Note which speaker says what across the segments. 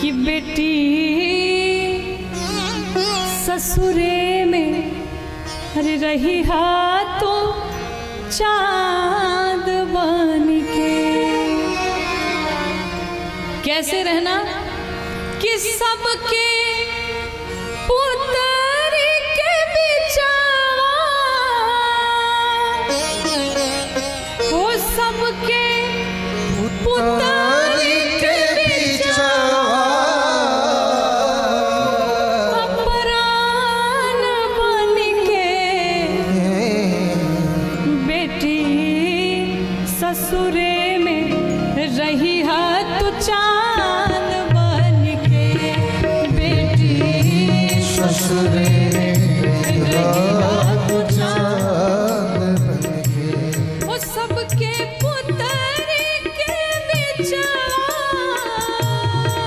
Speaker 1: कि बेटी ससुरे में अरे रही हाथों चांद बन के। कैसे रहना कि सबके पुत्र के बिचावा वो सबके पुत्र के बिचावा प्राण बन के बेटी ससुरे में रही हाथ चांद बन के। बेटी
Speaker 2: ससुरे
Speaker 1: वो सबके पुत्र के बिचावा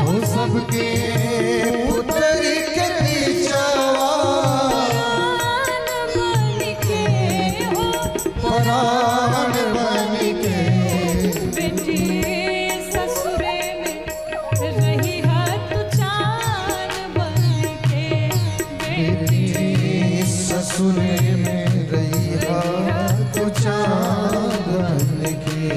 Speaker 2: वो सबके पुत्र के बिचावा
Speaker 1: प्राण बन के हो
Speaker 2: प्राण बन के।
Speaker 1: बेटी ससुरे में रही हाथ चांद बन के। बेटी
Speaker 2: ससुरे में रही हाथ चांद बन के।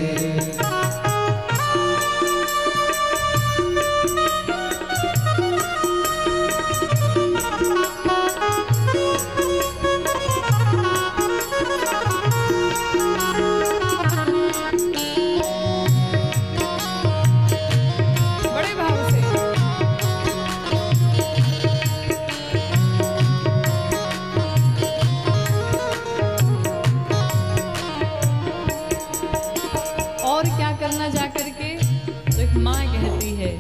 Speaker 1: बड़े भाव से और क्या करना जा करके। तो एक माँ कहती है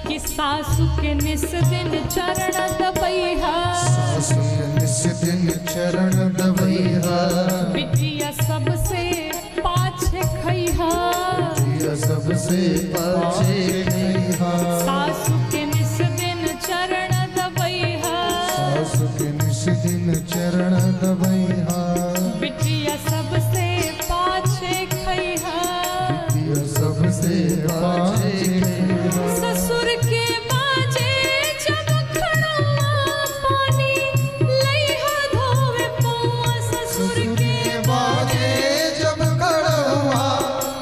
Speaker 1: कि सासू के निस दिन चरण दबैहा
Speaker 2: सासु के निस दिन चरण दबैहा
Speaker 1: बिटिया सबसे पाछे खैहा।
Speaker 2: या सबसे पाछे खैहा।
Speaker 1: सासू के निस दिन चरण दबैहा
Speaker 2: सासु के निस दिन चरण दबैहा
Speaker 1: बिटिया सबसे पाछे खैहा।
Speaker 2: या सबसे पाछे खैहा।
Speaker 1: ससुर के बाजे जब खड़वा पानी लइहा धोवे पौआ। ससुर के
Speaker 2: बाजे जब खड़वा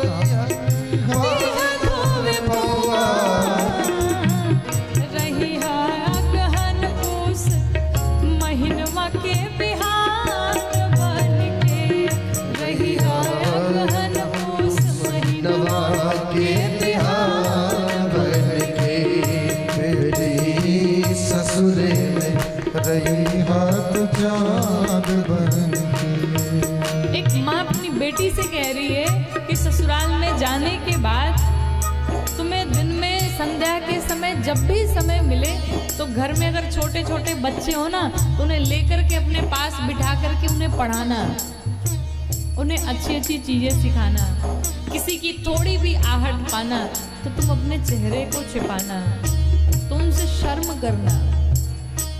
Speaker 1: लइहा धोवे पौआ। रही हा गहन पूस महीनवा के बिहार बन के। रही हा गहन पूस महीनवा
Speaker 2: के बिहार बन के। बेटी ससुरे में रही हाथ चांद बन के।
Speaker 1: एक माँ अपनी बेटी से कह रही है कि ससुराल में जाने के बाद तुम्हें दिन में संध्या के समय जब भी समय मिले तो घर में अगर छोटे छोटे बच्चे हो ना तो उन्हें लेकर के अपने पास बिठा करके उन्हें पढ़ाना, उन्हें अच्छी अच्छी चीजें सिखाना। किसी की थोड़ी भी आहट पाना तो तुम अपने चेहरे को छिपाना, तुमसे शर्म करना।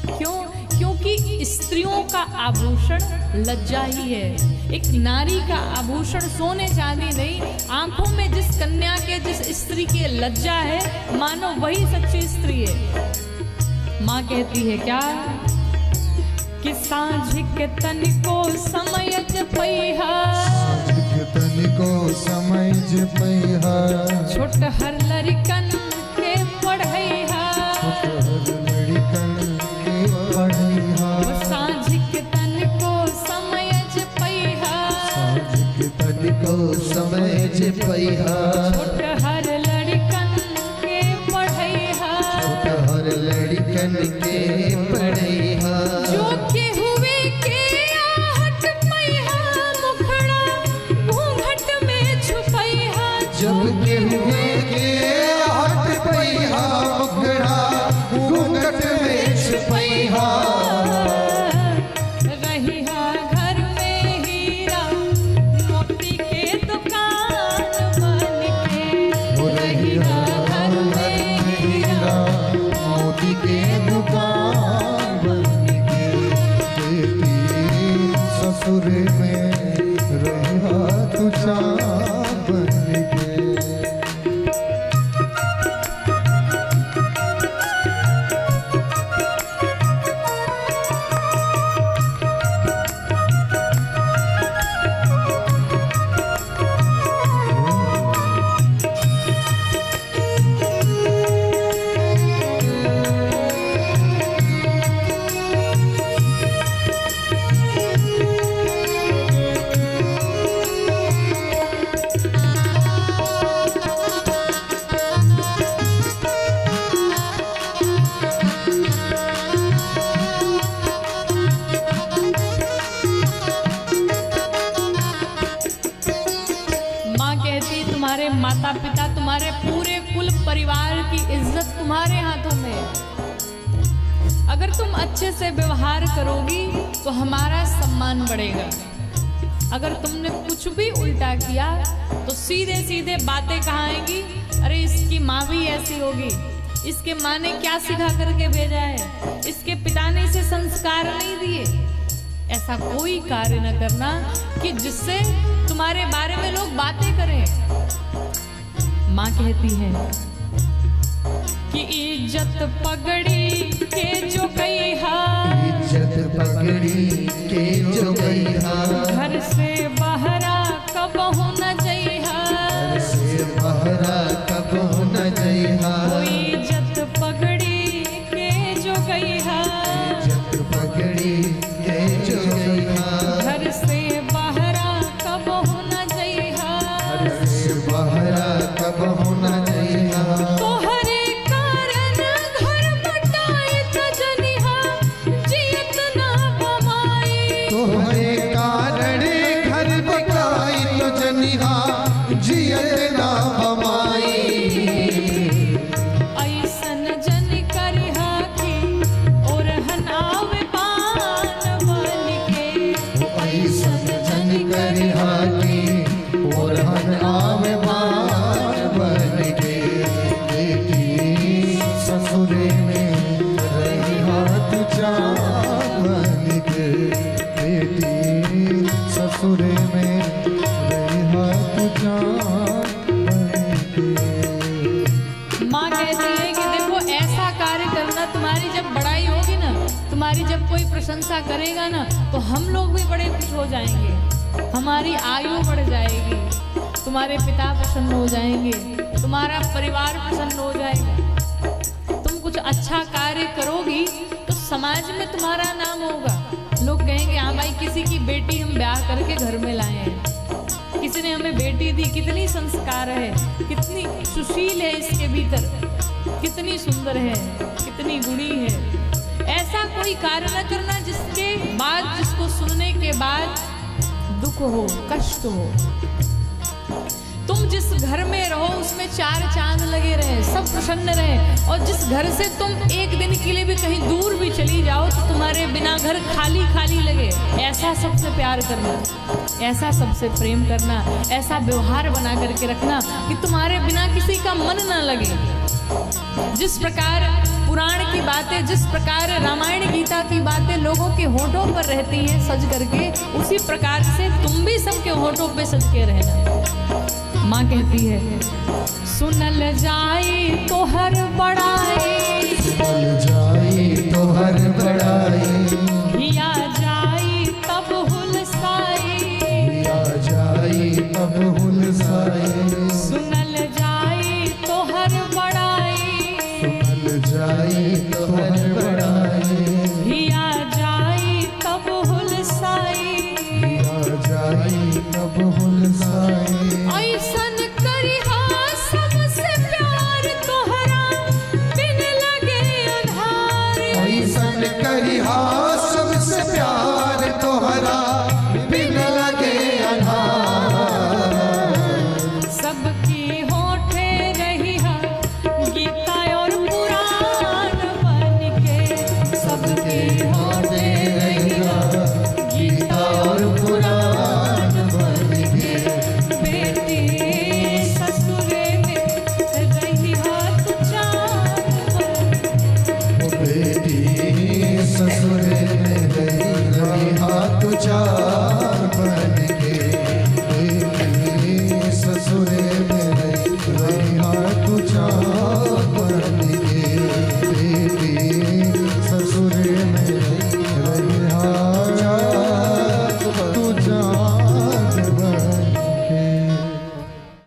Speaker 1: क्यों? क्योंकि स्त्रियों का आभूषण लज्जा ही है। एक नारी का आभूषण सोने चांदी नहीं, आंखों में जिस कन्या के जिस स्त्री के लज्जा है मानो वही सच्ची स्त्री है। माँ कहती है क्या कि सांझ के तन को समयज पैहा
Speaker 2: तनिको समझ पैहा
Speaker 1: छोट हर लड़कन के पढ़ैहा।
Speaker 2: लड़कन के पढ़ैहा
Speaker 1: सांझ के तन को समयज पैहा
Speaker 2: तनिको समझ पैहा
Speaker 1: छोट हर लड़कन के पढ़ैहा।
Speaker 2: हर लड़कन के पढ़ैहा
Speaker 1: जो के हुए के आहट पैहा मुखड़ा घूंघट में छुपैहा।
Speaker 2: जब के हुए के हट पैहा मुखड़ा घूंघट में छुपैहा।
Speaker 1: रहिहा घर में हीरा मोती के दुकान बन के। रहिहा घर में हीरा
Speaker 2: मोती के दुकान बन के। बेटी ससुर में रहा तुझा बन के।
Speaker 1: माता पिता, तुम्हारे पूरे कुल परिवार की इज्जत तुम्हारे हाथों में है। अगर तुम अच्छे से व्यवहार करोगी तो हमारा सम्मान बढ़ेगा। अगर तुमने कुछ भी उल्टा किया तो सीधे सीधे बातें कहाँ आएंगी, अरे इसकी माँ भी ऐसी होगी, इसके माँ ने क्या सिखा करके भेजा है, इसके पिता ने इसे संस्कार नहीं दिए। ऐसा कोई कार्य न करना कि जिससे तुम्हारे बारे में लोग बातें करें। माँ कहती है कि इज्जत पगड़ी के जो गई हा,
Speaker 2: इज्जत पगड़ी के जो गई हा,
Speaker 1: घर से बहरा कब हो न जइहा,
Speaker 2: घर से बहरा कब न जइहा,
Speaker 1: इज्जत पगड़ी के जो गई हा,
Speaker 2: इज्जत पगड़ी के जो गई हा,
Speaker 1: घर से बहरा कब हो न जइहा,
Speaker 2: घर से बहरा कब हो न जइहा,
Speaker 1: तोहरे कारण घर बटाई त जनिहा, जियत ना बमाई,
Speaker 2: तोहरे कारण घर बटाई तो जनिहा, जियत ना बमाई,
Speaker 1: ऐसन जन करिहा कि ओरहन आवे पान बन के,
Speaker 2: ऐसन जन करिहा कि ओरहन आवे बान बन के, बेटी ससुरे में रहिहा तू जान बन के, बेटी ससुरे में रहिहा तू जान बन के।
Speaker 1: माँ कहती है कि देखो ऐसा कार्य करना, तुम्हारी जब बड़ाई होगी ना, तुम्हारी जब कोई प्रशंसा करेगा ना, तो हम लोग भी बड़े खुश हो जाएंगे, हमारी आयु बढ़ जाएगी, तुम्हारे पिता प्रसन्न हो जाएंगे, तुम्हारा परिवार प्रसन्न हो जाएगा। तुम कुछ अच्छा कार्य करोगी तो समाज में तुम्हारा नाम होगा, लोग कहेंगे हाँ भाई किसी की बेटी हम ब्याह करके घर में लाए हैं, किसी ने हमें बेटी दी, कितनी संस्कार है, कितनी सुशील है इसके भीतर, कितनी सुंदर है, कितनी गुणी है। ऐसा कोई कार्य न करना जिसके बाद, जिसको सुनने के बाद दुख हो, कष्ट हो। तुम जिस घर में रहो उसमें चार चांद लगे रहे, सब प्रसन्न रहे, और जिस घर से तुम एक दिन के लिए भी कहीं दूर भी चली जाओ तो तुम्हारे बिना घर खाली खाली लगे। ऐसा सबसे प्यार करना, ऐसा सबसे प्रेम करना, ऐसा व्यवहार बना करके रखना कि तुम्हारे बिना किसी का मन ना लगे। जिस प्रकार पुराण की बातें, जिस प्रकार रामायण गीता की बातें लोगों के होठों पर रहती हैं सज करके, उसी प्रकार से तुम भी सबके होठों पे सज के रहना। माँ कहती है सुनल जाई तो हर बड़ाई,
Speaker 2: सुनल जाई तो हर बड़ाई,
Speaker 1: हिया जाई तब हुलसाई,
Speaker 2: हिया जाई तब हुलसाई,
Speaker 1: सुनल जाई तो हर बड़ाई,
Speaker 2: सुनल जाई तो हर बड़ाई,
Speaker 1: हिया जाई तब हुलसाई,
Speaker 2: हिया जाई तब हुलसाई,
Speaker 1: ऐसन करिहा सबसे प्यार तोहरा बिन लगे आधार,
Speaker 2: ऐसन करिहा